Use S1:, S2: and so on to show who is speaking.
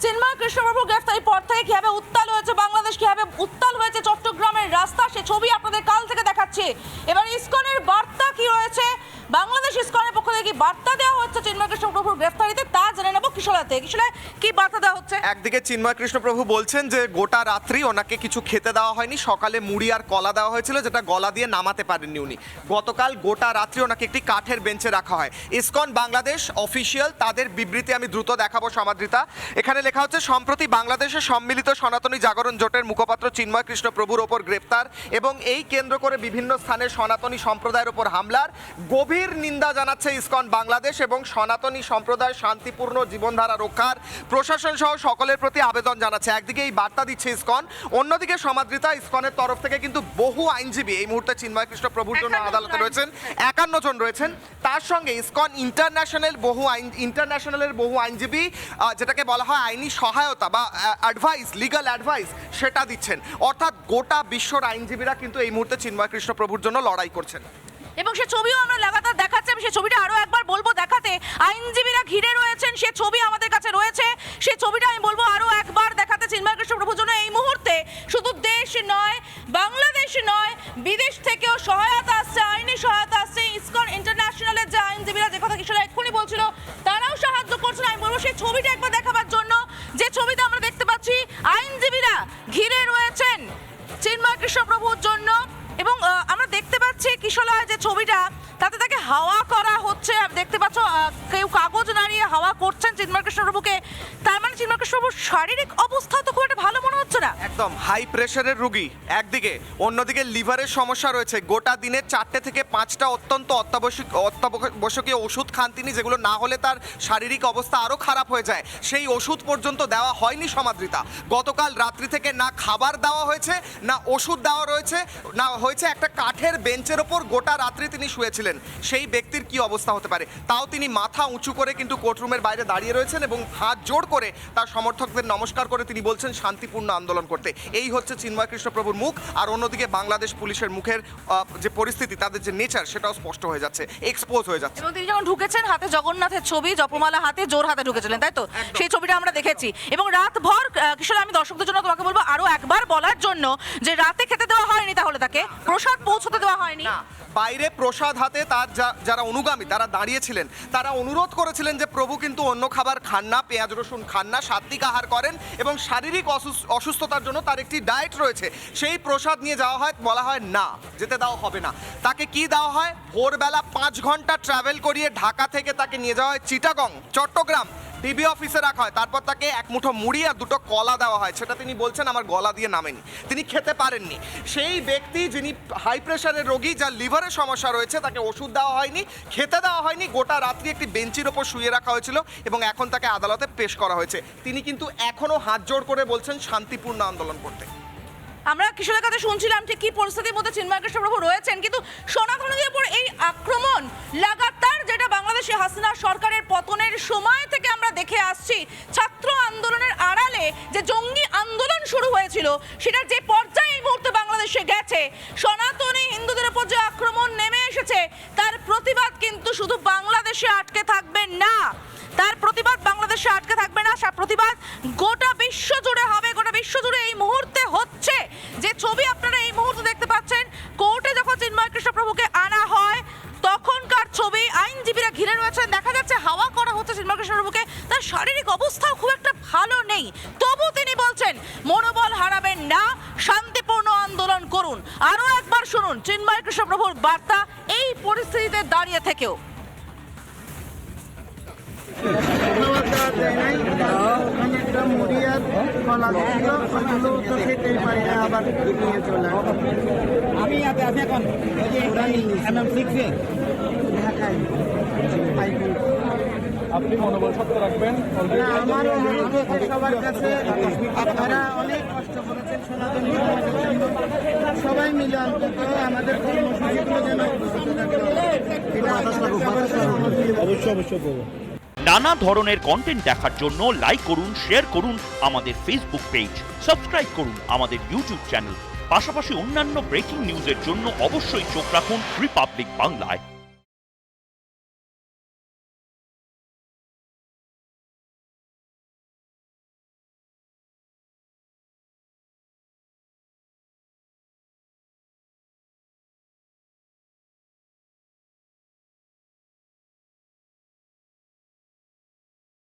S1: চিন্ময় কৃষ্ণপ্রভু গ্রেফতারি পর থেকে কিভাবে উত্তাল হয়েছে বাংলাদেশ, কিভাবে উত্তাল হয়েছে চট্টগ্রামের রাস্তা, সে ছবি আপনাদের কাল থেকে দেখাচ্ছি। এবার ইসকনের বার্তা কি রয়েছে, বাংলাদেশ ইসকনের পক্ষ থেকে কি বার্তা দেওয়া হচ্ছে চিন্ময় কৃষ্ণপ্রভুর গ্রেফতারিতে, তা জেনে নেব কিশোরা থেকে। কিশোরায় কি বার্তা দেওয়া হচ্ছে?
S2: একদিকে চিন্ময় কৃষ্ণপ্রভু বলছেন যে গোটা রাত্রি ওনাকে কিছু খেতে দেওয়া হয়নি, সকালে মুড়ি আর কলা দেওয়া হয়েছিল যেটা গলা দিয়ে নামাতে পারেননি উনি। গতকাল গোটা রাত্রি ওনাকে একটি কাঠের বেঞ্চে রাখা হয়। ইসকন বাংলাদেশ অফিসিয়াল তাদের বিবৃতি আমি দ্রুত দেখাবো সমাদৃতা। এখানে লেখা হচ্ছে, সম্প্রতি বাংলাদেশের সম্মিলিত সনাতনী জাগরণ জোটের মুখপাত্র চিন্ময় কৃষ্ণপ্রভুর ওপর গ্রেপ্তার এবং এই কেন্দ্র করে বিভিন্ন স্থানে সনাতনী সম্প্রদায়ের ওপর হামলার গভীর নিন্দা জানাচ্ছে ইসকন বাংলাদেশ এবং সনাতনী সম্প্রদায় শান্তিপূর্ণ জীবনধারা রক্ষার প্রশাসন সহ সকলের প্রতি আবেদন জানাচ্ছে। একদিকে এই বার্তা দিচ্ছে ইসকন, অন্যদিকে সমাদৃতা ইসকনের তরফ থেকে কিন্তু বহু আইনজীবী এই মুহূর্তে চিন্ময় কৃষ্ণপ্রভুর জন্য আদালতে রয়েছেন, 51 জন রয়েছেন। তার সঙ্গে ইসকন ইন্টারন্যাশনালের বহু আইনজীবী যেটাকে বলা হয় আইনি সহায়তা বা অ্যাডভাইস, লিগাল অ্যাডভাইস, সেটা দিচ্ছেন। অর্থাৎ গোটা বিশ্বর আইনজীবীরা কিন্তু এই মুহূর্তে চিন্ময় কৃষ্ণপ্রভুর জন্য লড়াই করছেন
S1: এবং সে ছবিও আমরা লাগাতার দেখাচ্ছি। আমি সেই ছবিটা আরো একবার বলবো দেখাতে, আইনজীবীরা ঘিরে রয়েছেন, সে ছবি আমাদের কাছে রয়েছে। সেই ছবিটা আমি বলবো আরো একবার দেখাতে চিন্ময় কৃষ্ণপ্রভুর জন্য এই মুহূর্তে শুধু দেশ নয়, বাংলাদেশ নয়, বিদেশ থেকেও সহায়তা আসছে, আইনি সহায়তা আসছে। ইসকন ইন্টারন্যাশনালের যে আইনজীবীরা, যে কথা কিশোর এক্ষুনি বলছিল, তারাও সাহায্য করছেন। আমি বলবো সেই ছবিটা একবার দেখাবার জন্য, যে ছবিতে আমরা দেখতে পাচ্ছি আইনজীবীরা ঘিরে রয়েছেন চিন্ময় কৃষ্ণপ্রভুর জন্য। এবং আমরা দেখতে পাচ্ছি কিশোলয় যে ছবিটা, তাতে তাকে হাওয়া করা হচ্ছে। দেখতে পাচ্ছ কেউ কাগজ নাড়িয়ে হাওয়া করছেন চিন্ময় কৃষ্ণপ্রভুকে। তার মানে চিন্ময় কৃষ্ণপ্রভুর শারীরিক অবস্থা তো খুব একটা ভালো মনে হচ্ছে না।
S2: একদম হাই প্রেশারের রোগী একদিকে, অন্যদিকে লিভারের সমস্যা রয়েছে। গোটা দিনে 4 থেকে 5টা অত্যন্ত অত্যাবশ্যকীয় ওষুধ খান তিনি, যেগুলো না হলে তার শারীরিক অবস্থা আরও খারাপ হয়ে যায়। সেই ওষুধ পর্যন্ত দেওয়া হয়নি সমাদৃতা। গতকাল রাত্রি থেকে না খাবার দেওয়া হয়েছে, না ওষুধ দেওয়া রয়েছে, না হয়েছে একটা কাঠের বেঞ্চের ওপর গোটা রাত্রি তিনি শুয়েছিলেন। সেই ব্যক্তির কি অবস্থা হতে পারে? তাও তিনি মাথা উঁচু করে কিন্তু কোর্টরুমের বাইরে দাঁড়িয়ে রয়েছেন এবং হাত জোড় করে তার সমর্থকদের নমস্কার করে তিনি বলছেন শান্তিপূর্ণ আন্দোলন করতে। এই হচ্ছে চিন্ময় কৃষ্ণপ্রভুর মুখ। আর অন্যদিকে বাংলাদেশ পুলিশের মুখের যে পরিস্থিতি, তাদের যে নেচার, সেটাও স্পষ্ট হয়ে যাচ্ছে, এক্সপোজ হয়ে যাচ্ছে।
S1: এবং তিনি যখন ঢুকেছেন, হাতে জগন্নাথের ছবি, জপমালা হাতে, জোর হাতে ঢুকেছিলেন, তাই তো? সেই ছবিটা আমরা দেখেছি। এবং রাতভর কিশোর, আমি দর্শকদের জন্য তোমাকে বলবো আরো একবার বলার জন্য যে রাতে খেতে দেওয়া হয়নি, তাহলে তাকে প্রসাদ পৌঁছতে দেওয়া হয়নি।
S2: বাইরে প্রসাদ হাতে তার যারা অনুগামী তারা দাঁড়িয়েছিলেন, তারা অনুরোধ করেছিলেন যে প্রভু কিন্তু অন্য খাবার খান না, পেঁয়াজ রসুন খান না, সাত্বিক আহার করেন এবং শারীরিক অসুস্থতার জন্য তার একটি ডায়েট রয়েছে। সেই প্রসাদ নিয়ে যাওয়া হয়, বলা হয় না, যেতে দেওয়া হবে না। তাকে কি দেওয়া হয়? ভোরবেলা 5 ঘন্টা ট্রাভেল করিয়ে ঢাকা থেকে তাকে নিয়ে যাওয়া হয় চিটাগং, চট্টগ্রাম ডিবি অফিসে রাখা হয়। তারপর তাকে এক মুঠো মুড়ি আর 2টো কলা দেওয়া হয়। সেটা তিনি বলছেন আমার গলা দিয়ে নামেনি, তিনি খেতে পারেননি। সেই ব্যক্তি যিনি হাই প্রেশারের রোগী, যার লিভারের সমস্যা রয়েছে, তাকে ওষুধ দেওয়া হয়নি, খেতে দেওয়া হয়নি, গোটা রাত্রি একটি বেঞ্চির ওপর শুয়ে রাখা হয়েছিল এবং এখন তাকে আদালতে পেশ করা হয়েছে। তিনি কিন্তু এখনও হাত জোড় করে বলছেন শান্তিপূর্ণ আন্দোলন করতে।
S1: আমরা কিশোরের কাছে শুনছিলাম ঠিক কি পরিস্থিতির মধ্যে চিন্ময় কৃষ্ণপ্রভু রয়েছেন, কিন্তু সনাতনীদের উপর এই আক্রমণ লাগাতার, যেটা বাংলাদেশে হাসিনা সরকারের পতনের সময় থেকে আমরা দেখে আসছি, ছাত্র আন্দোলনের আড়ালে যে জঙ্গি আন্দোলন শুরু হয়েছিল, সেটার যে পর্যায়ে এই মুহূর্তে বাংলাদেশে গেছে, সনাতনী হিন্দুদের উপর যে আক্রমণ নেমে এসেছে, তার প্রতিবাদ কিন্তু শুধু বাংলাদেশে আটকে থাকবে না। তার প্রতিবাদ বাংলাদেশে আটকে থাকবে না, সে প্রতিবাদ গোটা বিশ্ব জুড়ে হবে। গোটা বিশ্ব জুড়ে এই মুহূর্তে হচ্ছে। যে ছবি আপনারা এই মুহূর্তে দেখতে পাচ্ছেন, কোর্টে যখন চিন্ময় কৃষ্ণপ্রভুকে আনা হয় তখনকার ছবি, আইনজীবীরা ঘিরে রয়েছেন, দেখা যাচ্ছে হাওয়া করা হচ্ছে চিন্ময় কৃষ্ণপ্রভুকে। তার শারীরিক অবস্থাও খুব একটা ভালো নেই, তবু তিনি বলছেন মনোবল হারাবেন না, শান্তিপূর্ণ আন্দোলন করুন। আরো একবার শুনুন চিন্ময় কৃষ্ণপ্রভুর বার্তা এই পরিস্থিতিতে দাঁড়িয়ে থেকেও।
S3: অনেকটা মুড়ি আর কলা ছিল, ওগুলো তো খেতেই পারি না, আবার নিয়ে চলে আমি এখন
S4: আপনি মনোবল শক্ত রাখবেন।
S3: আমারও মনে হচ্ছে সবার কাছে আপনারা অনেক কষ্ট করেছেন সনাতনী সমাজের জন্য, সবাই মিলে অন্তত আমাদের কর্মসূচিগুলো যেন
S4: অবশ্যই
S5: নানা ধরনের কন্টেন্ট দেখার জন্য লাইক করুন, শেয়ার করুন আমাদের ফেসবুক পেজ, সাবস্ক্রাইব করুন আমাদের ইউটিউব চ্যানেল। পাশাপাশি অন্যান্য ব্রেকিং নিউজের জন্য অবশ্যই চোখ রাখুন রিপাবলিক বাংলায়।